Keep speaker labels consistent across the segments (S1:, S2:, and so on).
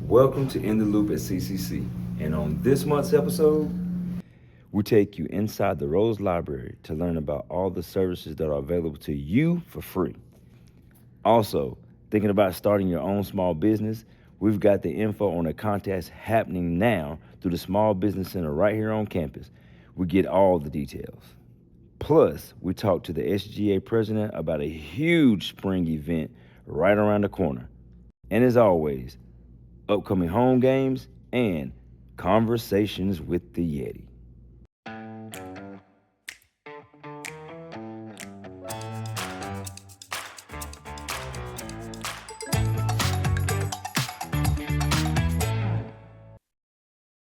S1: Welcome to In the Loop at CCC. And on this month's episode, we take you inside the Rose Library to learn about all the services that are available to you for free. Also, thinking about starting your own small business, we've got the info on a contest happening now through the Small Business Center right here on campus. We get all the details. Plus, we talk to the SGA president about a huge spring event right around the corner. And as always, upcoming home games and conversations with the Yeti.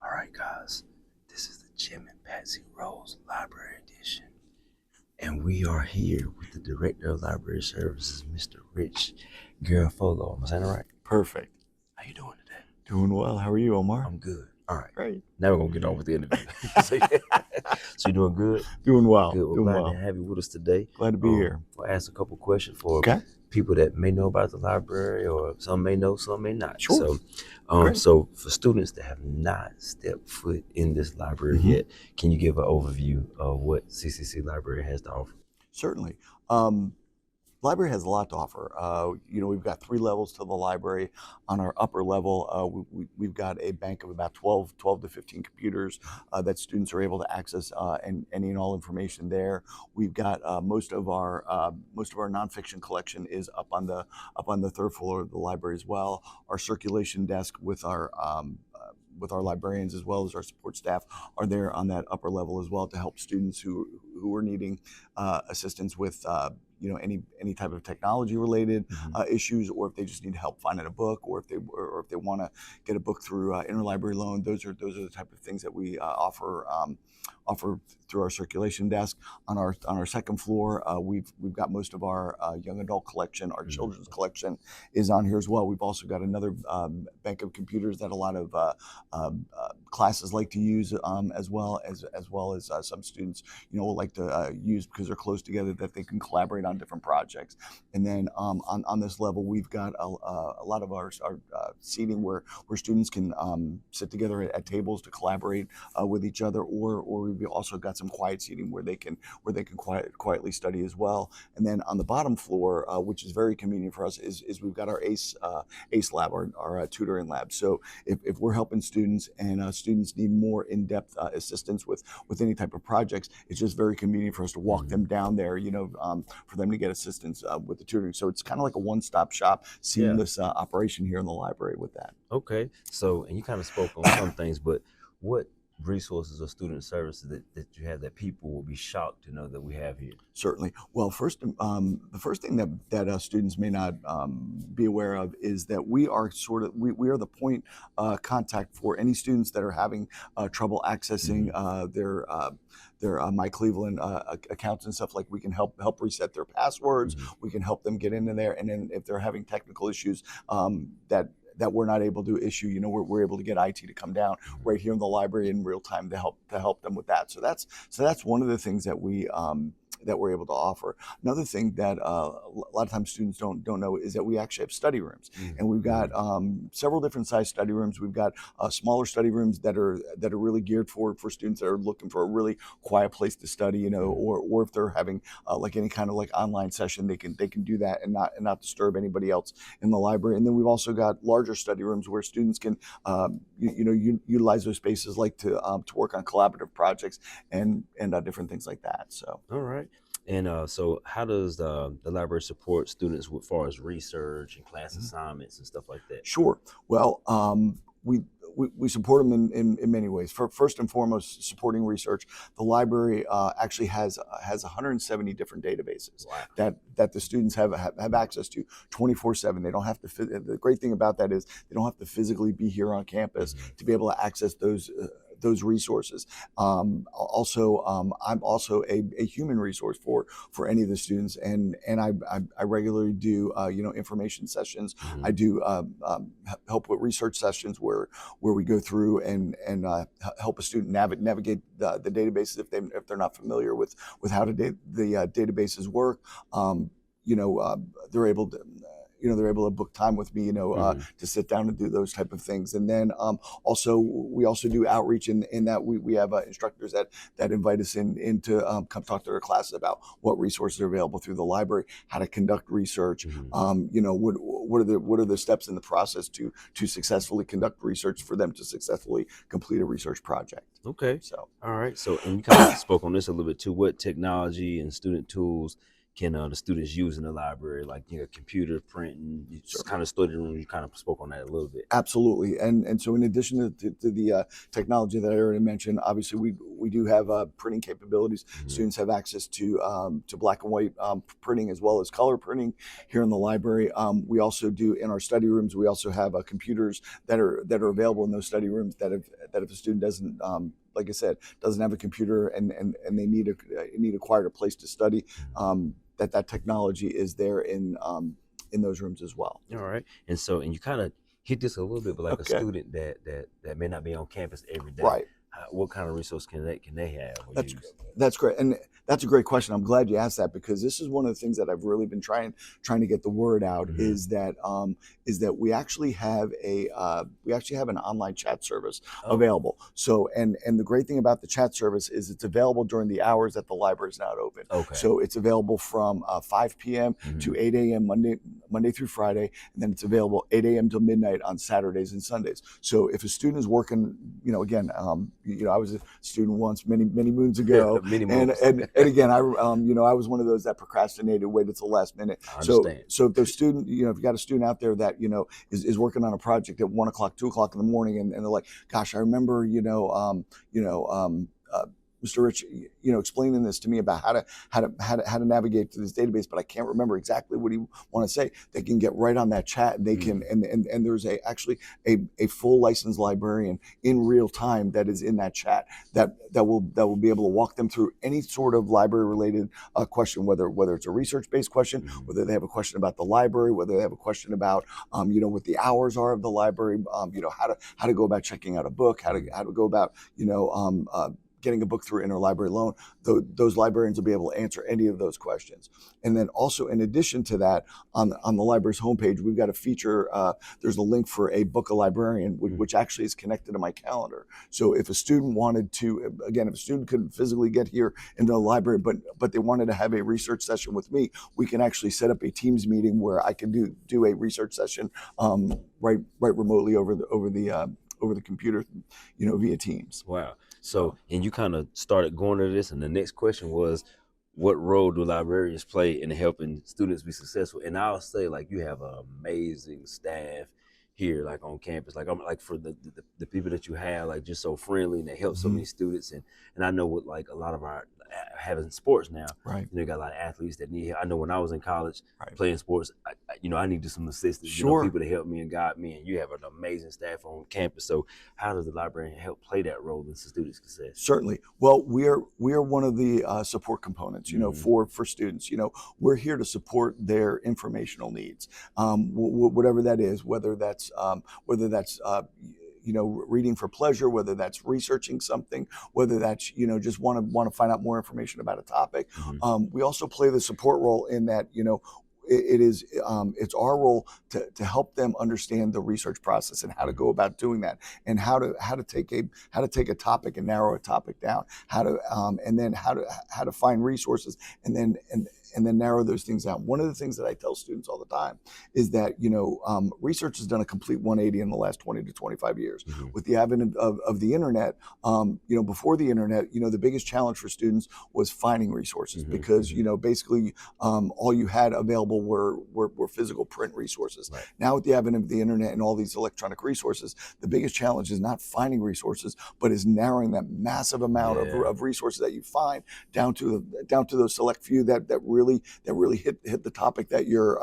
S1: All right, guys, this is the Jim and Patsy Rose Library Edition. And we are here with the Director of Library Services, Mr. Rich Garofalo. Am I saying it right?
S2: Perfect.
S1: How you doing today?
S2: Doing well. How are you, Omar?
S1: I'm good. All right.
S2: Great.
S1: Now we're going to get on with the interview. So you're doing good?
S2: Doing well.
S1: Good. We're
S2: Doing
S1: glad
S2: well.
S1: to have you with us today.
S2: Glad to be here.
S1: I'll ask a couple questions for
S2: Okay.
S1: people that may know about the library, or some may know, some may not.
S2: Sure.
S1: So for students that have not stepped foot in this library yet, can you give an overview of what CCC Library has to offer?
S2: Certainly. Library has a lot to offer. We've got 3 levels to the library. On our upper level, we've got a bank of about 12 to 15 computers that students are able to access and any and all information there. We've got most of our nonfiction collection is up on the 3rd floor of the library as well. Our circulation desk with our librarians as well as our support staff are there on that upper level as well to help students who are needing assistance with any type of technology related issues, or if they just need help finding a book, or if they want to get a book through interlibrary loan. Those are the type of things that we offer through our circulation desk. On our 2nd floor, we've got most of our young adult collection. Our children's collection is on here as well. We've also got another bank of computers that a lot of classes like to use, as well as some students will like to use because they're close together, that they can collaborate on different projects. And then on this level, we've got a lot of our seating where students can sit together at tables to collaborate with each other, or we've also got some quiet seating where they can quietly study as well. And then on the bottom floor, which is very convenient for us, is we've got our ACE lab, our tutoring lab. So if we're helping students and students need more in-depth assistance with any type of projects, it's just very convenient for us to walk them down there, for them to get assistance with the tutoring. So it's kind of like a one-stop shop, seamless operation here in the library with that.
S1: Okay. So, and you kind of spoke on some things, but what resources or student services that you have that people will be shocked to know that we have here?
S2: Certainly. Well, first, the first thing that students may not be aware of is that we are we are the point contact for any students that are having trouble accessing their My Cleveland accounts and stuff. Like, we can help reset their passwords. We can help them get into there, and then if they're having technical issues that we're not able to issue, we're able to get IT to come down right here in the library in real time to help them with that. So that's one of the things that we're able to offer. Another thing that a lot of times students don't know is that we actually have study rooms, and we've got several different size study rooms. We've got smaller study rooms that are really geared for students that are looking for a really quiet place to study, or if they're having like any kind of like online session, they can do that and not disturb anybody else in the library. And then we've also got larger study rooms where students can utilize those spaces, like to work on collaborative projects and different things like that. So
S1: all right. And so how does the library support students as far as research and class assignments and stuff like that?
S2: Sure. Well, we support them in many ways. First and foremost, supporting research. The library actually has 170 different databases that the students have access to 24/7. They don't have to. The great thing about that is they don't have to physically be here on campus to be able to access those those resources. Also, I'm also a human resource for any of the students, and I regularly do information sessions. I do help with research sessions where we go through and help a student navigate the databases if they're not familiar with how the databases work. They're able to. They're able to book time with me, to sit down and do those type of things. And then we also do outreach in that we have instructors that invite us in to come talk to their classes about what resources are available through the library, how to conduct research, what are the steps in the process to successfully conduct research for them to successfully complete a research project.
S3: Okay.
S2: So,
S3: all right. So, and you kind of spoke on this a little bit too. What technology and student tools can the students use in the library, like computer, printing? You just kind of studied the room. You kind of spoke on that a little bit.
S2: Absolutely, and so in addition to the technology that I already mentioned, obviously we do have printing capabilities. Students have access to black and white printing as well as color printing here in the library. We also do in our study rooms. We also have computers that are available in those study rooms that if a student doesn't like I said, doesn't have a computer and they need acquired a place to study, that technology is there in those rooms as well.
S3: All right. And you kind of hit this a little bit, but like a student that may not be on campus every day,
S2: right?
S3: What kind of resource can they have?
S2: That's great, and that's a great question. I'm glad you asked that, because this is one of the things that I've really been trying to get the word out, is that we actually have an online chat service available. So and the great thing about the chat service is it's available during the hours that the library is not open.
S3: Okay.
S2: So it's available from 5 p.m. to 8 a.m. Monday through Friday, and then it's available 8 a.m. till midnight on Saturdays and Sundays. So if a student is working, again, I was a student once many moons ago, and again, I was one of those that procrastinated, waited till the last minute. So if those student, if you got a student out there that is working on a project at 1 o'clock, 2 o'clock in the morning, and they're like, gosh, I remember Mr. Rich, explaining this to me about how to navigate through this database, but I can't remember exactly what he want to say. They can get right on that chat, and they can, and there's actually a full licensed librarian in real time that is in that chat that will be able to walk them through any sort of library related question, whether it's a research based question, whether they have a question about the library, whether they have a question about what the hours are of the library, how to go about checking out a book, how to go about getting a book through interlibrary loan. Those librarians will be able to answer any of those questions. And then also, in addition to that, on the library's homepage, we've got a feature. There's a link for a book a librarian, which actually is connected to my calendar. So if a student wanted to, again, if a student couldn't physically get here into the library, but they wanted to have a research session with me, we can actually set up a Teams meeting where I can do a research session right remotely over the computer, via Teams.
S3: Wow. So, and you kind of started going to this, and the next question was, what role do librarians play in helping students be successful? And I'll say, like, you have an amazing staff here, like on campus. Like, I'm like, for the people that you have, like, just so friendly, and they help so many students. And I know with like a lot of our having sports now,
S2: right?
S3: You got a lot of athletes that need. I know when I was in college playing sports, I needed some assistance,
S2: sure,
S3: people to help me and guide me. And you have an amazing staff on campus. So how does the librarian help play that role in student success?
S2: Certainly. Well, we are one of the support components, for students. We're here to support their informational needs, whatever that is, whether that's reading for pleasure, whether that's researching something, whether that's, just want to find out more information about a topic. We also play the support role in that, it's our role to help them understand the research process and how to go about doing that, and how to take a topic and narrow a topic down, and then how to find resources, and then narrow those things down. One of the things that I tell students all the time is that research has done a complete 180 in the last 20 to 25 years. With the advent of the internet. Before the internet, the biggest challenge for students was finding resources, because basically all you had available were physical print resources.
S3: Right.
S2: Now, with the advent of the internet and all these electronic resources, the biggest challenge is not finding resources, but is narrowing that massive amount of resources that you find down to those select few that really hit the topic that you're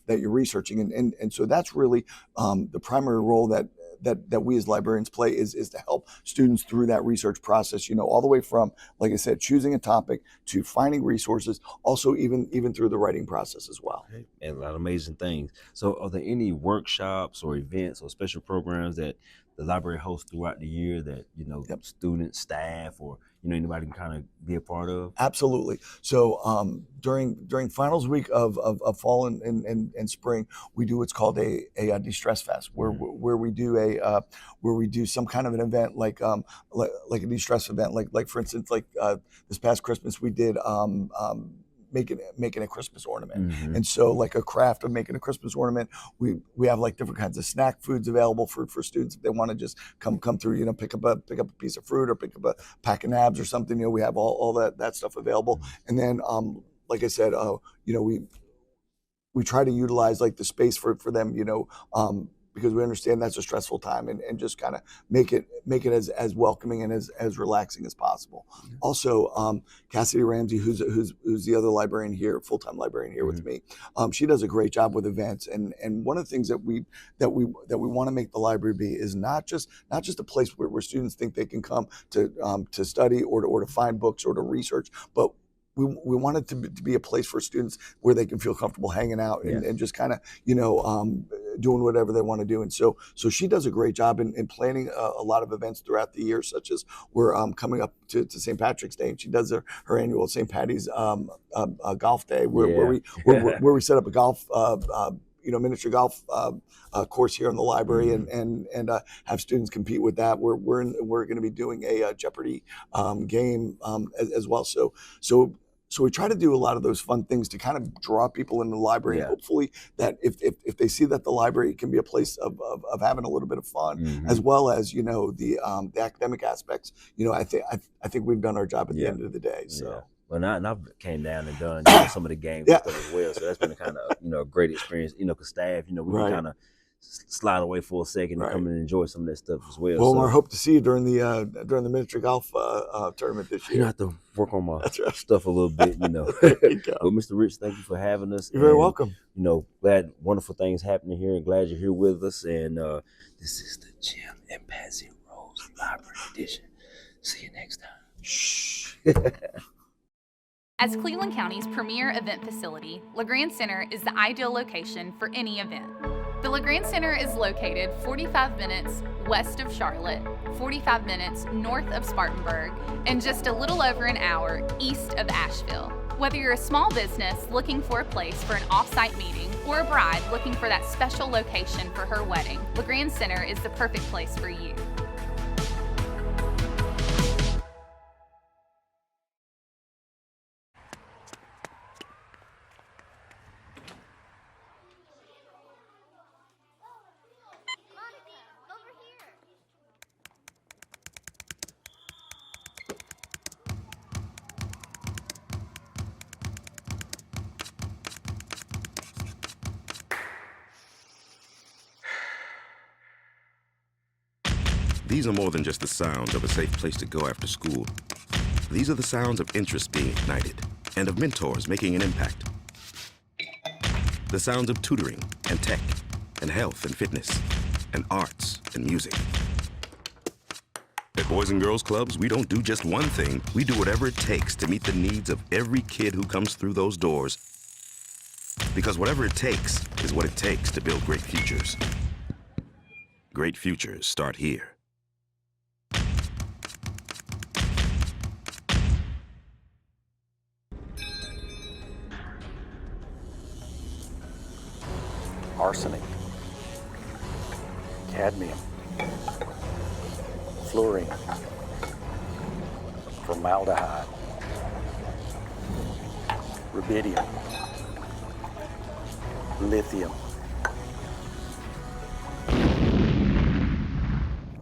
S2: that you're researching, and so that's really the primary role that that we as librarians play is to help students through that research process, all the way from, like I said, choosing a topic to finding resources, also even through the writing process as well.
S3: Okay. And a lot of amazing things. So are there any workshops or events or special programs that the library hosts throughout the year that,
S2: Yep.
S3: students, staff, or, anybody can kind of be a part of?
S2: Absolutely. So during finals week of fall and spring, we do what's called a de-stress fest, where we do some kind of an event like a de-stress event, like for instance, like this past Christmas we did making a Christmas ornament.
S3: Mhm.
S2: And so like a craft of making a Christmas ornament, we have like different kinds of snack foods available for students if they want to just come through, pick up a piece of fruit or pick up a pack of nabs or something. We have all that stuff available. And then like I said, we try to utilize like the space for them, because we understand that's a stressful time, and just kind of make it as welcoming and as relaxing as possible. Also, Cassidy Ramsey, who's the other librarian here, full-time librarian here with me, she does a great job with events. And one of the things that we want to make the library be is not just a place where students think they can come to study or to find books or to research, but we want it to be a place for students where they can feel comfortable hanging out and just kind of, doing whatever they want to do. And so she does a great job in planning a lot of events throughout the year, such as we're coming up to St. Patrick's Day, and she does her annual St. Patty's golf day, where we set up a golf miniature golf course here in the library, and have students compete with that. We're going to be doing a Jeopardy game as well. So we try to do a lot of those fun things to kind of draw people into the library, and hopefully that if they see that the library can be a place of having a little bit of fun, as well as the academic aspects. I think we've done our job at the end of the day. So.
S3: Yeah. Well, I've came down and done some of the games and stuff as well. So that's been a kind of a great experience. Because staff, we can kind of slide away for a second and come and enjoy some of that stuff as well.
S2: Well, I hope to see you during the miniature golf tournament this year.
S3: I have to work on my stuff a little bit.
S2: There you go.
S3: But Mr. Rich, thank you for having us.
S2: You're very welcome.
S3: Glad wonderful things happening here, and glad you're here with us. And this is the Jim and Patsy Rose Library Edition. See you next time.
S2: Shh.
S4: As Cleveland County's premier event facility, LeGrand Center is the ideal location for any event. The LeGrand Center is located 45 minutes west of Charlotte, 45 minutes north of Spartanburg, and just a little over an hour east of Asheville. Whether you're a small business looking for a place for an off-site meeting or a bride looking for that special location for her wedding, LeGrand Center is the perfect place for you.
S5: These are more than just the sounds of a safe place to go after school. These are the sounds of interest being ignited and of mentors making an impact. The sounds of tutoring and tech and health and fitness and arts and music. At Boys and Girls Clubs, we don't do just one thing. We do whatever it takes to meet the needs of every kid who comes through those doors. Because whatever it takes is what it takes to build great futures. Great futures start here.
S6: Arsenic, cadmium, fluorine, formaldehyde, rubidium, lithium.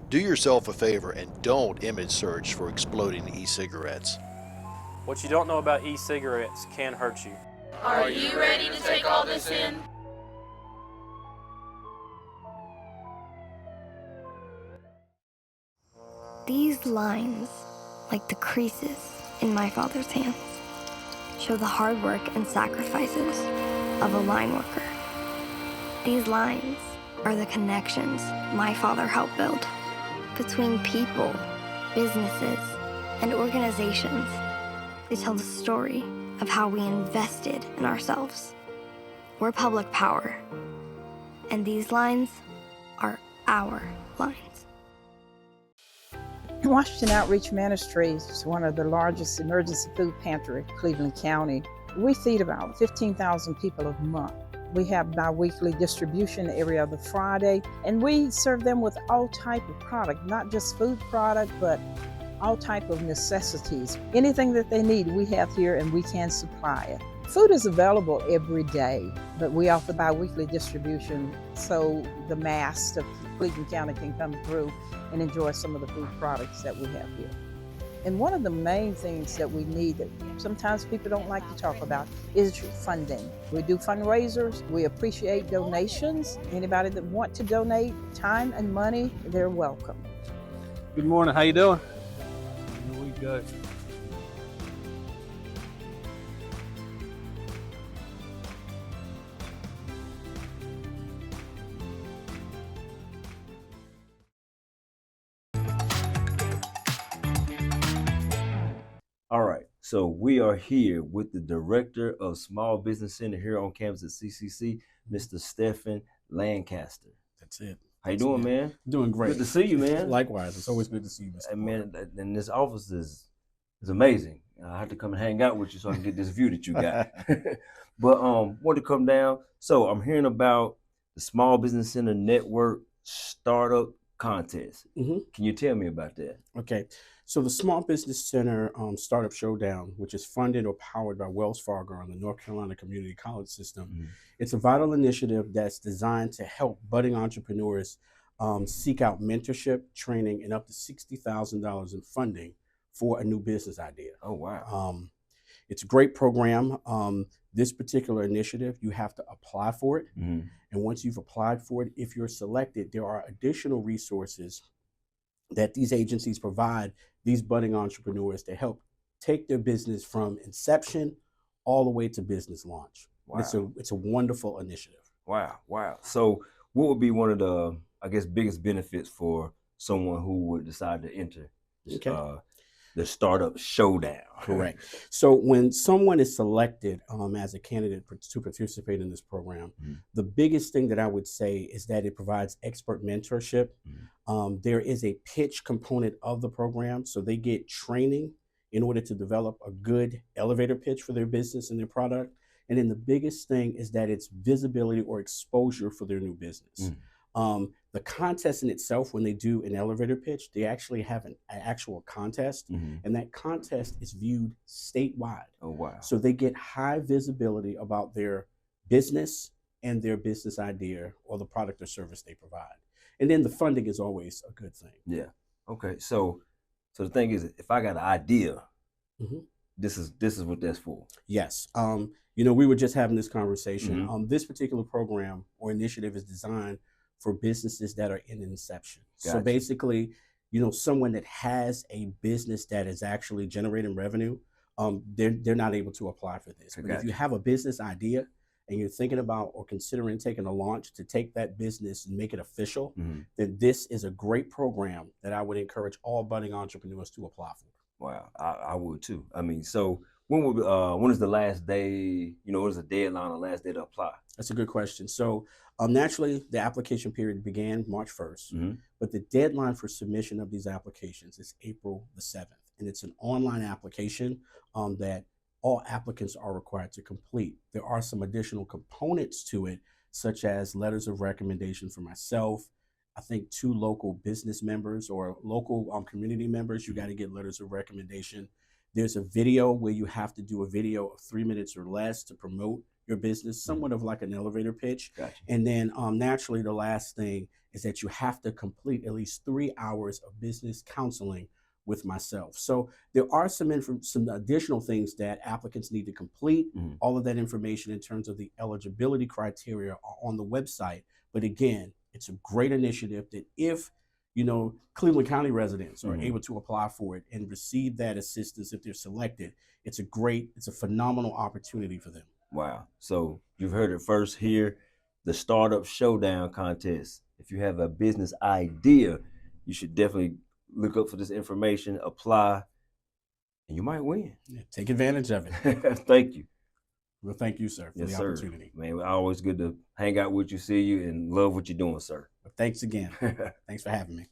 S7: Do yourself a favor and don't image search for exploding e-cigarettes.
S8: What you don't know about e-cigarettes can hurt you.
S9: Are you ready to take all this in?
S10: These lines, like the creases in my father's hands, show the hard work and sacrifices of a line worker. These lines are the connections my father helped build between people, businesses, and organizations. They tell the story of how we invested in ourselves. We're public power, and these lines are our lines.
S11: Washington Outreach Ministries is one of the largest emergency food pantry in Cleveland County. We feed about 15,000 people a month. We have bi-weekly distribution every other Friday, and we serve them with all type of product, not just food product, but all type of necessities. Anything that they need, we have here and we can supply it. Food is available every day, but we offer bi-weekly distribution so the mass of Cleveland County can come through and enjoy some of the food products that we have here. And one of the main things that we need that sometimes people don't like to talk about is funding. We do fundraisers. We appreciate donations. Anybody that want to donate time and money, they're welcome.
S12: Good morning. How you doing? Here we go.
S3: All right, so we are here with the Director of Small Business Center here on campus at CCC, Mr. Stephen Lancaster.
S13: That's it.
S3: How you doing, man?
S13: Doing great.
S3: Good to see you, man.
S13: Likewise, it's always good to see you, Mr.
S3: And man, and this office is amazing. I have to come and hang out with you so I can get this view that you got. But wanted to come down. So I'm hearing about the Small Business Center Network Startup Contest.
S13: Mm-hmm.
S3: Can you tell me about that?
S13: Okay. So the Small Business Center Startup Showdown, which is funded or powered by Wells Fargo and the North Carolina Community College System, it's a vital initiative that's designed to help budding entrepreneurs seek out mentorship, training, and up to $60,000 in funding for a new business idea.
S3: Oh, wow.
S13: It's a great program. This particular initiative, you have to apply for it.
S3: Mm-hmm.
S13: And once you've applied for it, if you're selected, there are additional resources that these agencies provide these budding entrepreneurs to help take their business from inception all the way to business launch.
S3: Wow.
S13: It's a wonderful initiative.
S3: Wow. So what would be one of the, I guess, biggest benefits for someone who would decide to enter the Startup Showdown?
S13: Correct. So when someone is selected as a candidate to participate in this program, the biggest thing that I would say is that it provides expert mentorship. There is a pitch component of the program, so they get training in order to develop a good elevator pitch for their business and their product. And then the biggest thing is that it's visibility or exposure for their new business. The contest in itself, when they do an elevator pitch, they actually have an actual contest, and that contest is viewed statewide.
S3: Oh, wow.
S13: So they get high visibility about their business and their business idea or the product or service they provide. And then the funding is always a good thing.
S3: Yeah. Okay. So the thing is, if I got an idea, this is what that's for.
S13: Yes. We were just having this conversation. This particular program or initiative is designed for businesses that are in inception.
S3: Gotcha.
S13: So basically, someone that has a business that is actually generating revenue, they're not able to apply for this. But if you have a business idea and you're thinking about or considering taking a launch to take that business and make it official, then this is a great program that I would encourage all budding entrepreneurs to apply for.
S3: Wow, I would too. I mean, so when is the last day, what is the deadline or last day to apply?
S13: That's a good question. So naturally, the application period began March 1st, but the deadline for submission of these applications is April the 7th. And it's an online application that all applicants are required to complete. There are some additional components to it, such as letters of recommendation for myself. I think 2 local business members or local community members, you got to get letters of recommendation. There's a video where you have to do a video of 3 minutes or less to promote your business, somewhat of like an elevator pitch.
S3: Gotcha.
S13: And then naturally, the last thing is that you have to complete at least 3 hours of business counseling with myself. So there are some additional things that applicants need to complete. All of that information in terms of the eligibility criteria are on the website. But again, it's a great initiative that if Cleveland County residents are able to apply for it and receive that assistance if they're selected, it's a phenomenal opportunity for them.
S3: Wow. So you've heard it first here. the Startup Showdown contest. If you have a business idea, you should definitely look up for this information, apply, and you might win.
S13: Yeah, take advantage of it.
S3: Thank you.
S13: Well, thank you, sir, for the opportunity.
S3: Man, always good to hang out with you, see you, and love what you're doing, sir.
S13: Well, thanks again. Thanks for having me.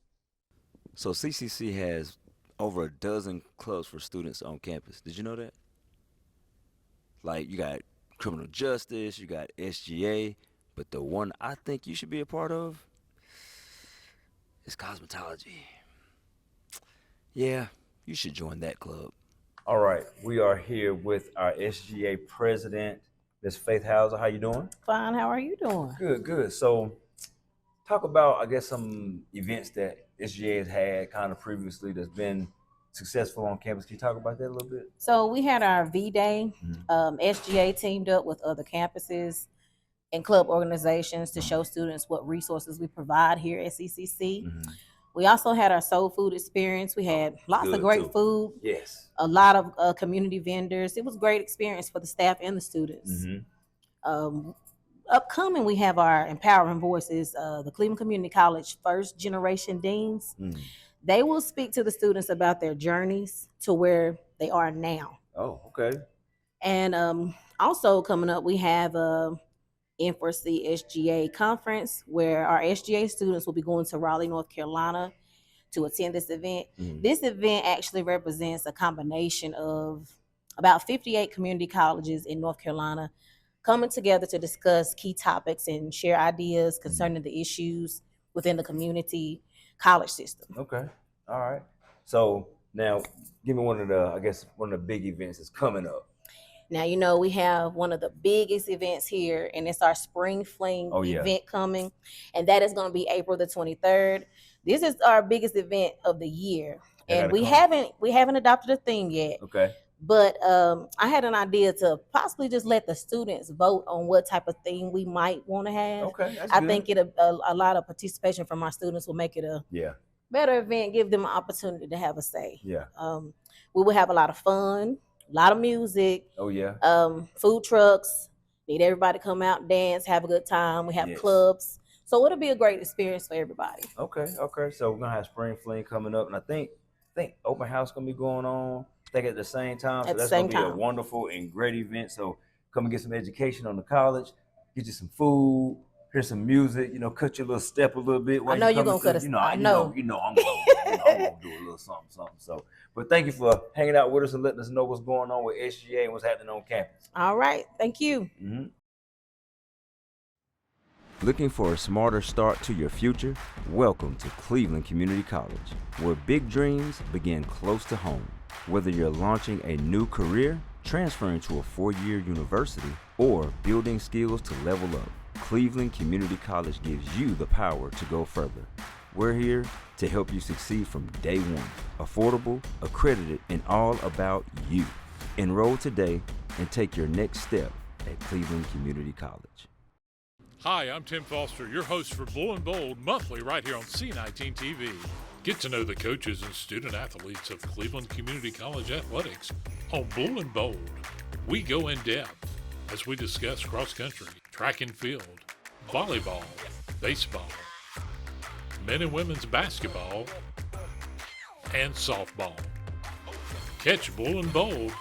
S1: So CCC has over a dozen clubs for students on campus. Did you know that? Like, you got criminal justice, you got SGA, but the one I think you should be a part of is cosmetology. Yeah, you should join that club.
S3: All right, we are here with our SGA president, Ms. Faith Hauser. How you doing?
S14: Fine. How are you doing?
S3: Good, good. So talk about, I guess, some events that SGA has had kind of previously that's been successful on campus. Can you talk about that a little bit?
S14: So we had our V-Day. SGA teamed up with other campuses and club organizations to show students what resources we provide here at CCC. We also had our soul food experience. We had lots of great food.
S3: Yes.
S14: A lot of community vendors. It was a great experience for the staff and the students. Upcoming, we have our Empowering Voices, the Cleveland Community College first generation deans. They will speak to the students about their journeys to where they are now.
S3: Oh, okay.
S14: And also coming up, we have N4C SGA conference where our SGA students will be going to Raleigh, North Carolina to attend this event. This event actually represents a combination of about 58 community colleges in North Carolina coming together to discuss key topics and share ideas concerning the issues within the community college system.
S3: Okay. All right. So now give me one of the big events that's coming up.
S14: Now, you know, we have one of the biggest events here, and it's our Spring Fling event coming, and that is going to be April the 23rd. This is our biggest event of the year, and we haven't adopted a theme yet.
S3: Okay.
S14: But I had an idea to possibly just let the students vote on what type of theme we might want to have.
S3: Okay, that's
S14: I
S3: good.
S14: think a lot of participation from our students will make it a better event, give them an opportunity to have a say.
S3: Yeah.
S14: We will have a lot of fun, a lot of music.
S3: Oh yeah.
S14: Food trucks. Need everybody to come out, dance, have a good time. We have clubs, so it'll be a great experience for everybody.
S3: Okay. Okay. So we're gonna have Spring Fling coming up, and I think open house gonna be going on. I think at the same time. So that's gonna be a wonderful and great event. So come and get some education on the college, get you some food, hear some music. You know, cut your little step a little bit.
S14: I know you're gonna cut a. I know.
S3: I'm gonna do a little something. So, but thank you for hanging out with us and letting us know what's going on with SGA and what's happening on campus.
S14: All right. Thank you.
S1: Looking for a smarter start to your future? Welcome to Cleveland Community College, where big dreams begin close to home. Whether you're launching a new career, transferring to a four-year university, or building skills to level up, Cleveland Community College gives you the power to go further. We're here to help you succeed from day one. Affordable, accredited, and all about you. Enroll today and take your next step at Cleveland Community College.
S15: Hi, I'm Tim Foster, your host for Blue and Bold Monthly right here on C19 TV. Get to know the coaches and student athletes of Cleveland Community College Athletics on Blue and Bold. We go in depth as we discuss cross country, track and field, volleyball, baseball, men and women's basketball, and softball. Catch Blue and Bold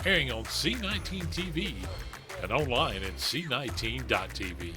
S15: airing on C19 TV and online at c19.tv.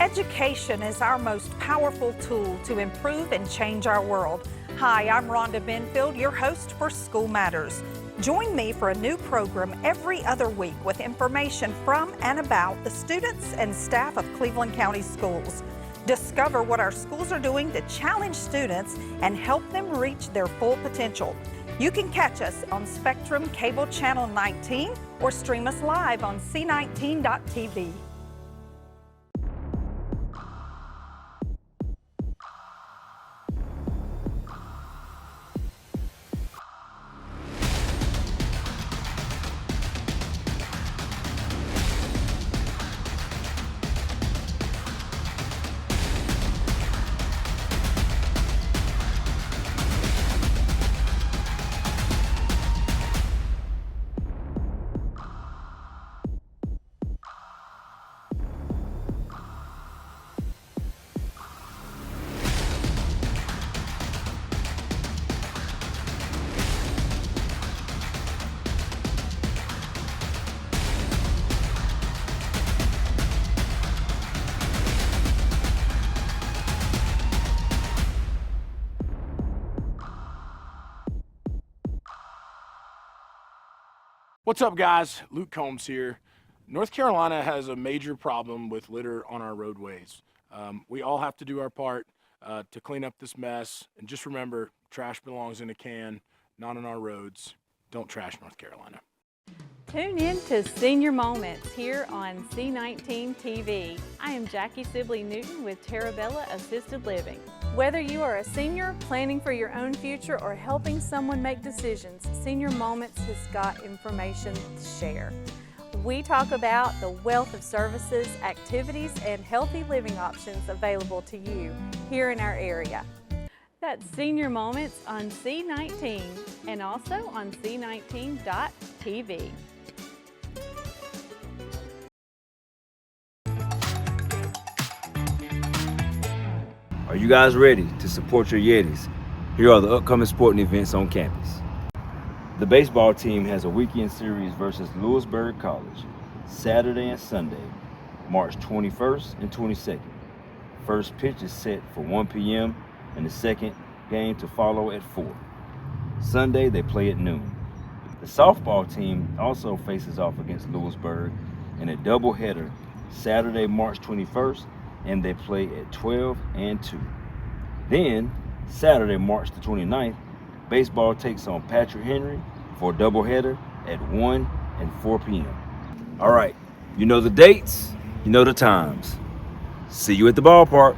S16: Education is our most powerful tool to improve and change our world. Hi, I'm Rhonda Benfield, your host for School Matters. Join me for a new program every other week with information from and about the students and staff of Cleveland County Schools. Discover what our schools are doing to challenge students and help them reach their full potential. You can catch us on Spectrum Cable Channel 19 or stream us live on c19.tv.
S17: What's up, guys? Luke Combs here. North Carolina has a major problem with litter on our roadways. We all have to do our part to clean up this mess. And just remember, trash belongs in a can, not on our roads. Don't trash North Carolina.
S18: Tune in to Senior Moments here on C19 TV. I am Jackie Sibley Newton with Terabella Assisted Living. Whether you are a senior planning for your own future or helping someone make decisions, Senior Moments has got information to share. We talk about the wealth of services, activities, and healthy living options available to you here in our area. That's Senior Moments on C19 and also on C19.tv.
S1: Are you guys ready to support your Yetis? Here are the upcoming sporting events on campus. The baseball team has a weekend series versus Lewisburg College, Saturday and Sunday, March 21st and 22nd. First pitch is set for 1 p.m. and the second game to follow at 4. Sunday, they play at noon. The softball team also faces off against Lewisburg in a doubleheader Saturday, March 21st, and they play at 12 and 2. Then, Saturday, March the 29th, baseball takes on Patrick Henry for a doubleheader at 1 and 4 p.m. All right, you know the dates, you know the times. See you at the ballpark.